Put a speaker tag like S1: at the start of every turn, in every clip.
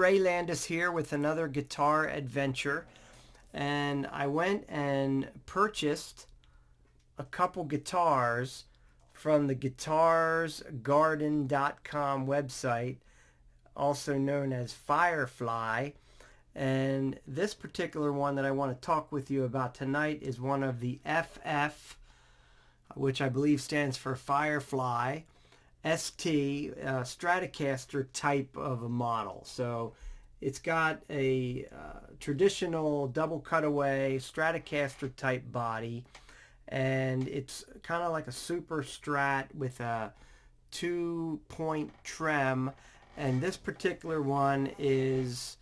S1: Ray Landis here with another guitar adventure, and I went and purchased a couple guitars from the guitarsgarden.com website, also known as Firefly. And this particular one that I want to talk with you about tonight is one of the FF, which I believe stands for Firefly ST Stratocaster type of a model. So it's got a traditional double cutaway Stratocaster type body, and it's kind of like a super Strat with a 2-point trem, and this particular one is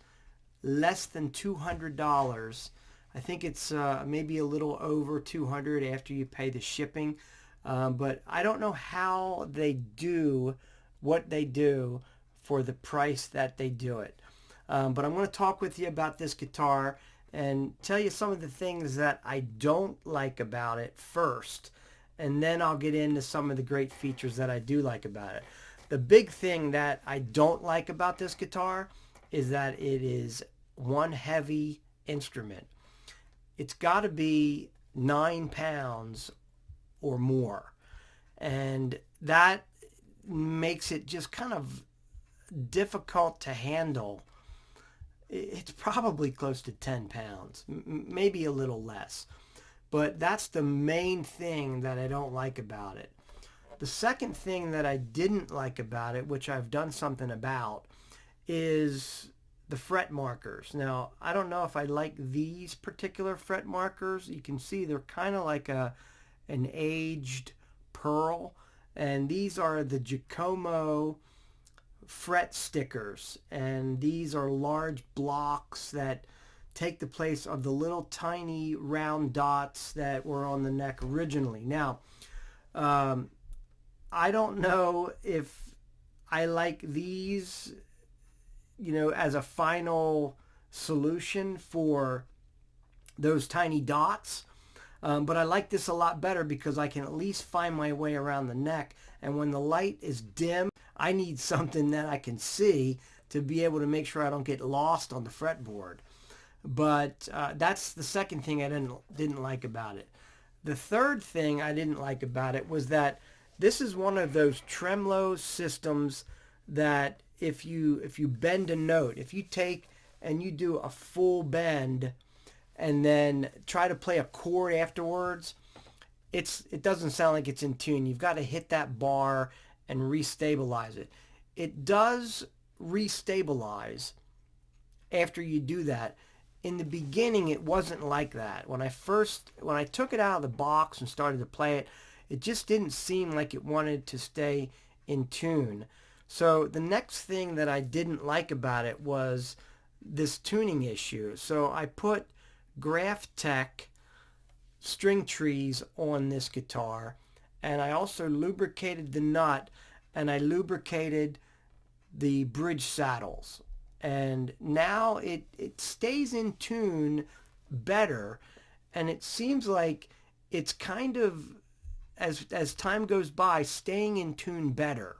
S1: less than $200. I think it's maybe a little over $200 after you pay the shipping. But I don't know how they do what they do for the price that they do it. But I'm going to talk with you about this guitar and tell you some of the things that I don't like about it first. And then I'll get into some of the great features that I do like about it. The big thing that I don't like about this guitar is that it is one heavy instrument. It's got to be 9 pounds or more, and that makes it just kind of difficult to handle. It's probably close to 10 pounds, maybe a little less, but that's the main thing that I don't like about it. The second thing that I didn't like about it, which I've done something about, is the fret markers. Now, I don't know if I like these particular fret markers. You can see they're kind of like an aged pearl, and these are the Giacomo fret stickers, and these are large blocks that take the place of the little tiny round dots that were on the neck originally. Now, I don't know if I like these, as a final solution for those tiny dots. But I like this a lot better because I can at least find my way around the neck. And when the light is dim, I need something that I can see to be able to make sure I don't get lost on the fretboard. But that's the second thing I didn't like about it. The third thing I didn't like about it was that this is one of those tremolo systems that if you bend a note, if you take and you do a full bend and then try to play a chord afterwards, it doesn't sound like it's in tune. You've got to hit that bar and restabilize it. It does restabilize after you do that. In the beginning, it wasn't like that. When I took it out of the box and started to play it, it just didn't seem like it wanted to stay in tune. So the next thing that I didn't like about it was this tuning issue. So I put Graph Tech string trees on this guitar, and I also lubricated the nut, and I lubricated the bridge saddles, and now it stays in tune better, and it seems like it's kind of, as time goes by, staying in tune better.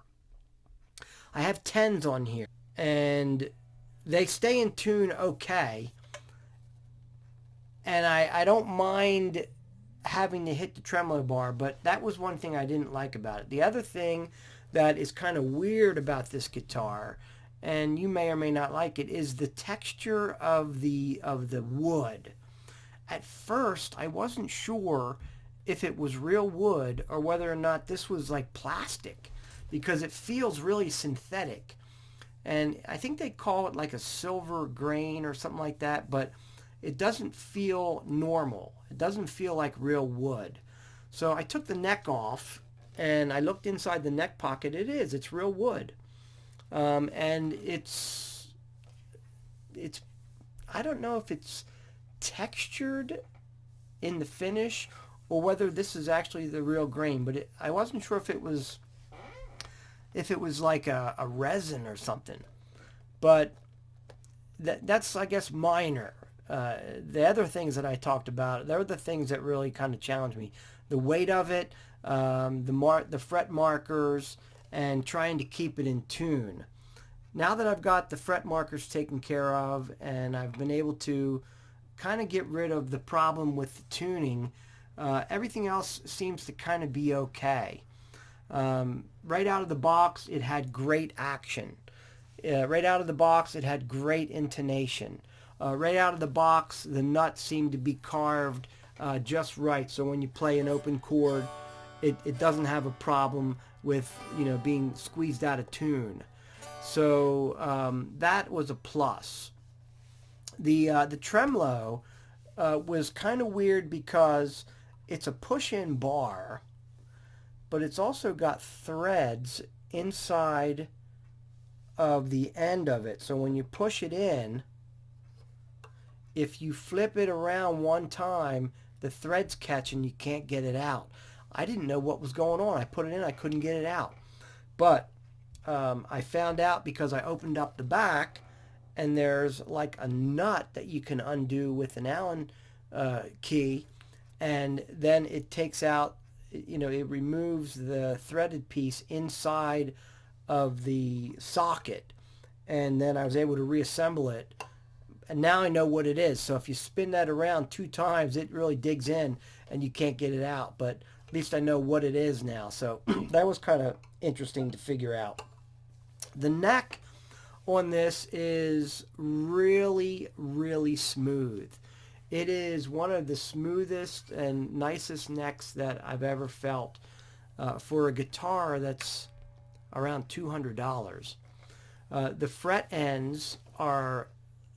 S1: I have 10s on here, and they stay in tune okay. And I don't mind having to hit the tremolo bar, but that was one thing I didn't like about it. The other thing that is kind of weird about this guitar, and you may or may not like it, is the texture of the wood. At first, I wasn't sure if it was real wood or whether or not this was like plastic, because it feels really synthetic. And I think they call it like a silver grain or something like that, but it doesn't feel normal. It doesn't feel like real wood. So I took the neck off and I looked inside the neck pocket. It's real wood. And it's, I don't know if it's textured in the finish or whether this is actually the real grain, but I wasn't sure if it was like a resin or something. But that's, I guess, minor. The other things that I talked about, they're the things that really kind of challenged me. The weight of it, the fret markers, and trying to keep it in tune. Now that I've got the fret markers taken care of and I've been able to kind of get rid of the problem with the tuning, everything else seems to kind of be okay. Right out of the box, it had great action. Right out of the box, it had great intonation. Right out of the box, the nuts seemed to be carved just right. So when you play an open chord, it doesn't have a problem with, being squeezed out of tune. So that was a plus. The tremolo was kind of weird because it's a push-in bar, but it's also got threads inside of the end of it. So when you push it in, if you flip it around one time, the threads catch and you can't get it out. I didn't know what was going on. I put it in, I couldn't get it out. But I found out because I opened up the back, and there's like a nut that you can undo with an Allen key, and then it takes out, it removes the threaded piece inside of the socket, and then I was able to reassemble it. And now I know what it is. So if you spin that around 2 times, it really digs in and you can't get it out. But at least I know what it is now. So that was kind of interesting to figure out. The neck on this is really, really smooth. It is one of the smoothest and nicest necks that I've ever felt for a guitar that's around $200. The fret ends are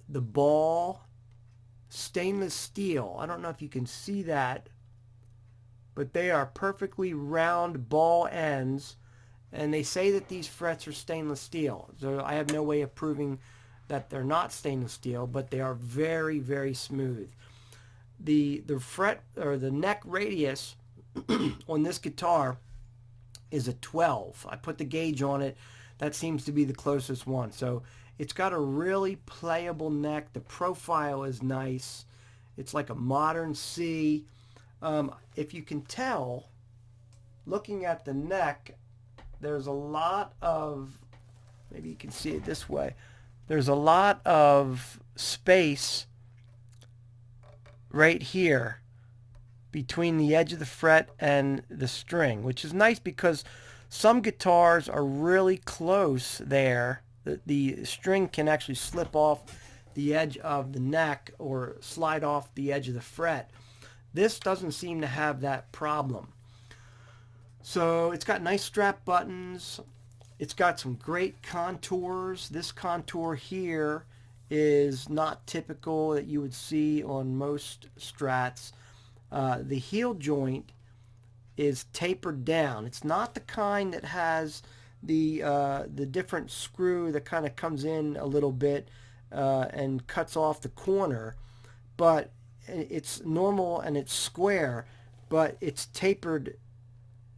S1: the ball stainless steel. I don't know if you can see that, but they are perfectly round ball ends, and they say that these frets are stainless steel. So I have no way of proving that they're not stainless steel, but they are very, very smooth. The fret or the neck radius on this guitar is a 12. I put the gauge on it. That seems to be the closest one. So it's got a really playable neck. The profile is nice. It's like a modern C. If you can tell, looking at the neck, there's a lot of, maybe you can see it this way, there's a lot of space right here between the edge of the fret and the string, which is nice because some guitars are really close there. The string can actually slip off the edge of the neck or slide off the edge of the fret. This doesn't seem to have that problem. So it's got nice strap buttons. It's got some great contours. This contour here is not typical that you would see on most Strats. The heel joint is tapered down. It's not the kind that has the different screw that kind of comes in a little bit and cuts off the corner, but it's normal and it's square, but it's tapered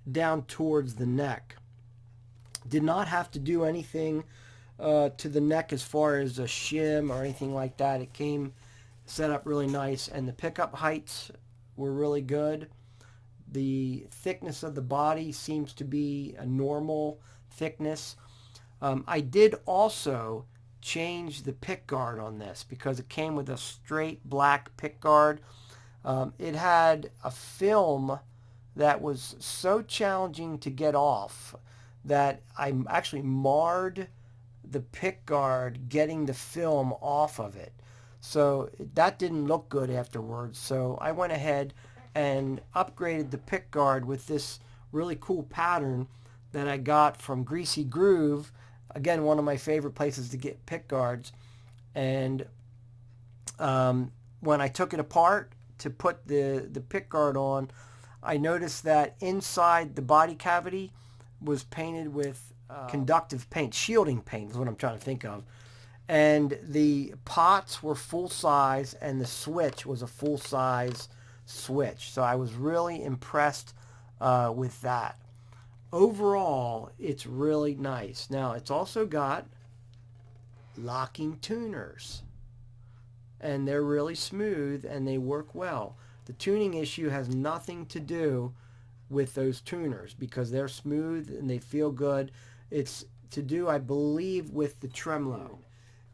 S1: down towards the neck. Did not have to do anything to the neck as far as a shim or anything like that. It came set up really nice, and the pickup heights were really good. The thickness of the body seems to be a normal thickness. I did also change the pick guard on this because it came with a straight black pick guard. It had a film that was so challenging to get off that I actually marred the pick guard getting the film off of it. So that didn't look good afterwards. So I went ahead and upgraded the pick guard with this really cool pattern that I got from Greasy Groove. Again, one of my favorite places to get pick guards. And when I took it apart to put the pick guard on, I noticed that inside the body cavity was painted with conductive paint. Shielding paint is what I'm trying to think of. And the pots were full size, and the switch was a full size switch. So I was really impressed with that. Overall, it's really nice. Now, it's also got locking tuners, and they're really smooth and they work well. The tuning issue has nothing to do with those tuners because they're smooth and they feel good. It's to do, I believe, with the tremolo.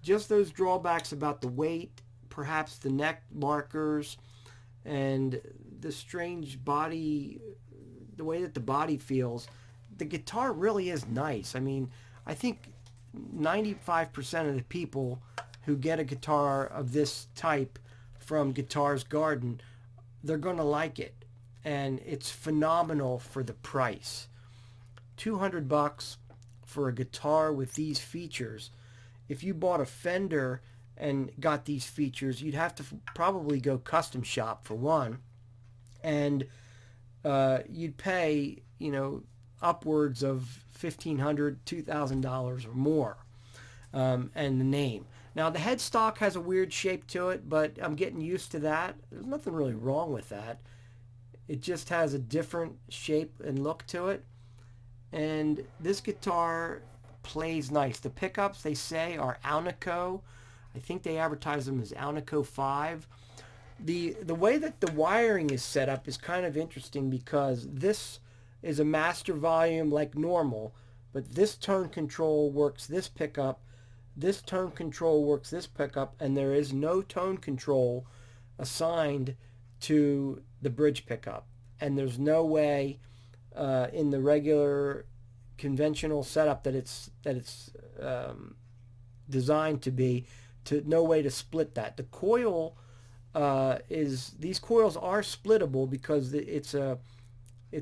S1: Just those drawbacks about the weight, perhaps the neck markers, and the strange body, the way that the body feels. The guitar really is nice. I mean, I think 95% of the people who get a guitar of this type from Guitar's Garden, they're going to like it. And it's phenomenal for the price. $200 for a guitar with these features. If you bought a Fender and got these features, you'd have to probably go custom shop for one. And you'd pay, upwards of $1,500, $2,000 or more. And the name. Now, the headstock has a weird shape to it, but I'm getting used to that. There's nothing really wrong with that. It just has a different shape and look to it. And this guitar plays nice. The pickups, they say, are Alnico. I think they advertise them as Alnico 5. The way that the wiring is set up is kind of interesting because this is a master volume like normal, but this tone control works this pickup, this tone control works this pickup, and there is no tone control assigned to the bridge pickup. And there's no way in the regular conventional setup that it's designed to be, no way to split that. The coil these coils are splittable because it's a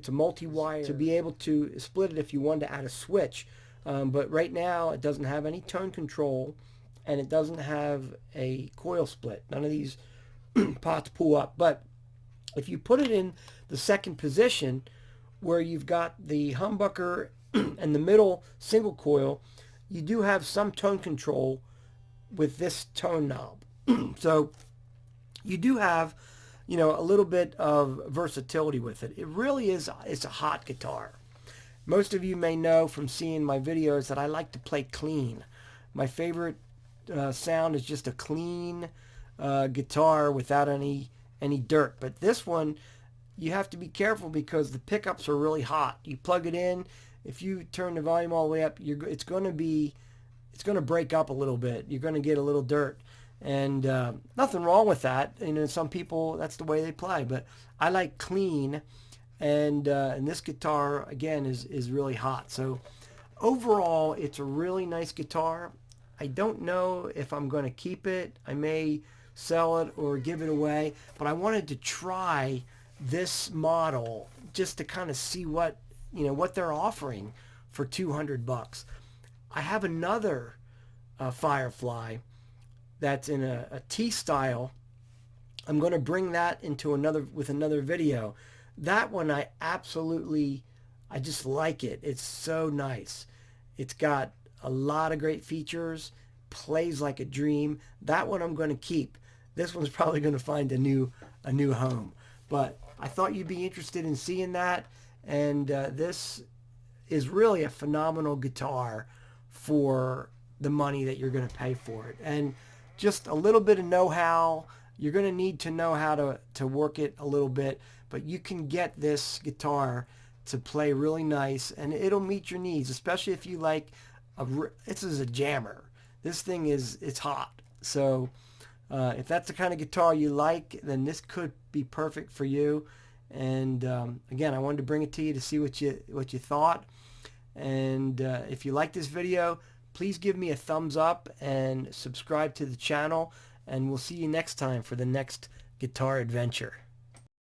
S1: multi-wire to be able to split it if you wanted to add a switch. But right now it doesn't have any tone control and it doesn't have a coil split. None of these pots pull up. But if you put it in the second position where you've got the humbucker and the middle single coil, you do have some tone control with this tone knob. So you do have, a little bit of versatility with it. It really is, it's a hot guitar. Most of you may know from seeing my videos that I like to play clean. My favorite sound is just a clean guitar without any dirt. But this one, you have to be careful because the pickups are really hot. You plug it in, if you turn the volume all the way up, it's going to break up a little bit. You're going to get a little dirt. And nothing wrong with that. Some people, that's the way they play. But I like clean. And this guitar, again, is really hot. So overall, it's a really nice guitar. I don't know if I'm going to keep it. I may sell it or give it away. But I wanted to try this model just to kind of see what they're offering for $200. I have another Firefly that's in a T style. I'm going to bring that into another video. That one I just like it. It's so nice. It's got a lot of great features, plays like a dream. That one I'm going to keep. This one's probably going to find a new home. But I thought you'd be interested in seeing that. And this is really a phenomenal guitar for the money that you're going to pay for it. And just a little bit of know-how. You're going to need to know how to work it a little bit, but you can get this guitar to play really nice, and it'll meet your needs, especially if you like this is a jammer. This thing it's hot. So if that's the kind of guitar you like, then this could be perfect for you. And again, I wanted to bring it to you to see what you thought. And if you like this video, please give me a thumbs up and subscribe to the channel. And we'll see you next time for the next guitar adventure.